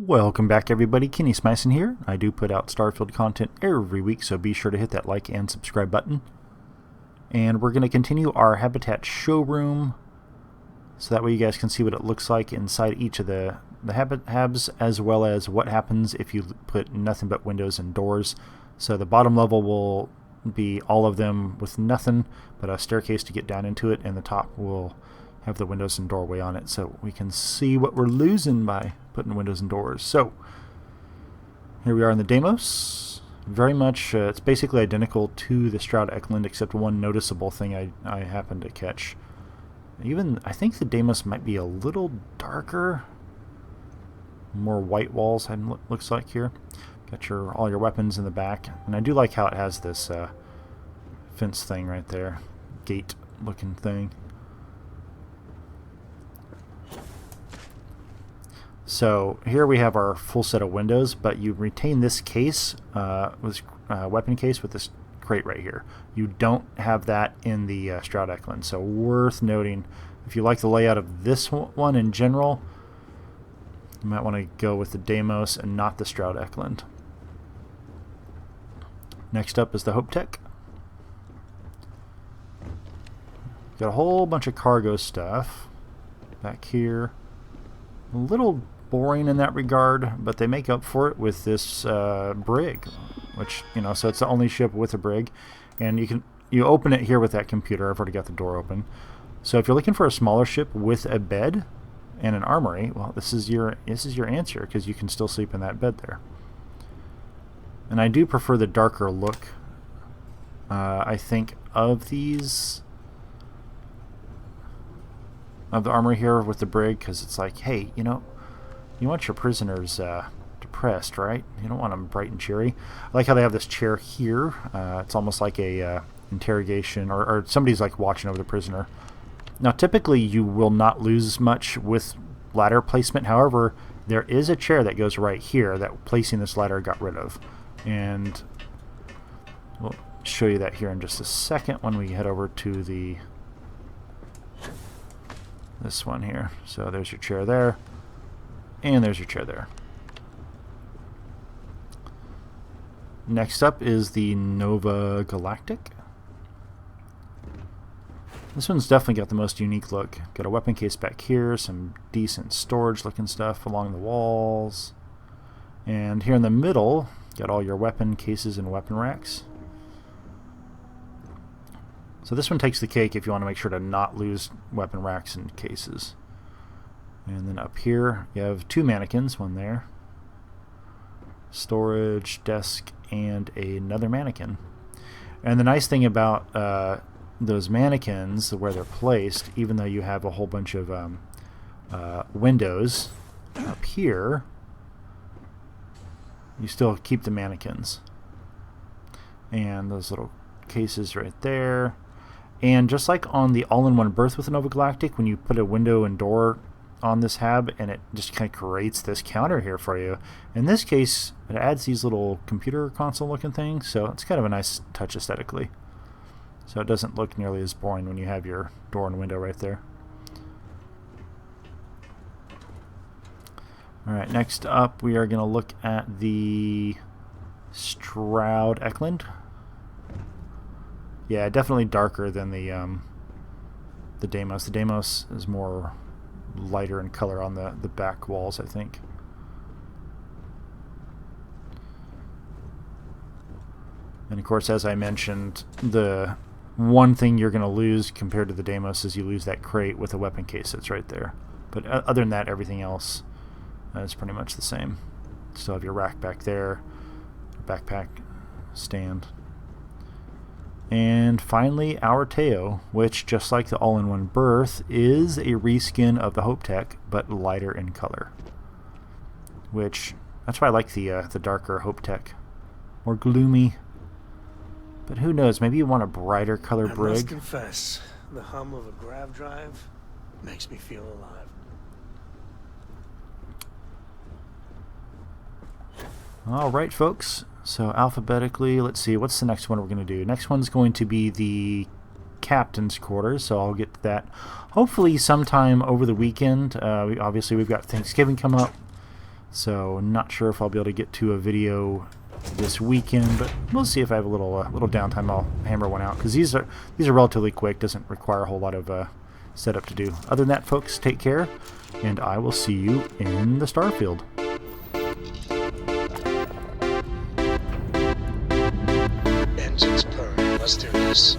Welcome back everybody, Kenny Smyson here. I do put out Starfield content every week, so be sure to hit that like and subscribe button. And we're going to continue our habitat showroom, so that way you guys can see what it looks like inside each of the habs, as well as what happens if you put nothing but windows and doors. So the bottom level will be all of them with nothing but a staircase to get down into it, and the top will have the windows and doorway on it, so we can see what we're losing by putting windows and doors. So here we are in the Deimos. Very much, it's basically identical to the Stroud-Eklund, except one noticeable thing I happened to catch. Even, I think the Deimos might be a little darker. More white walls, looks like here. Got all your weapons in the back. And I do like how it has this fence thing right there. Gate looking thing. So here we have our full set of windows, but you retain this case, weapon case with this crate right here. You don't have that in the Stroud-Eklund, so worth noting. If you like the layout of this one in general, you might want to go with the Deimos and not the Stroud-Eklund. Next up is the Hopetech. Got a whole bunch of cargo stuff back here. A little boring in that regard, but they make up for it with this brig, which, you know, so it's the only ship with a brig, and you open it here with that computer. I've already got the door open. So if you're looking for a smaller ship with a bed and an armory, well, this is your answer, because you can still sleep in that bed there. And I do prefer the darker look, I think, of these, of the armory here with the brig, because it's like, hey, you know, you want your prisoners depressed, right? You don't want them bright and cheery. I like how they have this chair here. It's almost like a interrogation, or somebody's like watching over the prisoner. Now typically you will not lose much with ladder placement. However, there is a chair that goes right here that placing this ladder got rid of, and we'll show you that here in just a second when we head over to this one here. So there's your chair there, and there's your chair there. Next up is the Nova Galactic. This one's definitely got the most unique look. Got a weapon case back here, some decent storage looking stuff along the walls, and here in the middle got all your weapon cases and weapon racks. So this one takes the cake if you want to make sure to not lose weapon racks and cases. And then up here you have two mannequins, one there, storage, desk, and another mannequin. And the nice thing about those mannequins, where they're placed, even though you have a whole bunch of windows up here, you still keep the mannequins. And those little cases right there. And just like on the all-in-one berth with the Nova Galactic, when you put a window and door on this hab, and it just kind of creates this counter here for you. In this case, it adds these little computer console looking things, so it's kind of a nice touch aesthetically. So it doesn't look nearly as boring when you have your door and window right there. Alright, next up we are going to look at the Stroud-Eklund. Yeah, definitely darker than the Deimos. The Deimos is more lighter in color on the back walls, I think. And of course, as I mentioned, the one thing you're going to lose compared to the Deimos is you lose that crate with a weapon case that's right there. But other than that, everything else is pretty much the same. Still have your rack back there, backpack stand. And finally, our Taiyo, which, just like the all-in-one berth, is a reskin of the Hopetech, but lighter in color. That's why I like the darker Hopetech. More gloomy. But who knows, maybe you want a brighter color brig. I must confess, the hum of a grav drive makes me feel alive. Alright, folks. So alphabetically, let's see, what's the next one we're going to do? Next one's going to be the captain's quarters, so I'll get to that hopefully sometime over the weekend. Obviously, we've got Thanksgiving come up, So not sure if I'll be able to get to a video this weekend, but we'll see if I have a little downtime. I'll hammer one out because these are relatively quick. Doesn't require a whole lot of setup to do. Other than that, folks, take care, and I will see you in the Starfield. Engines purring. Let's do this.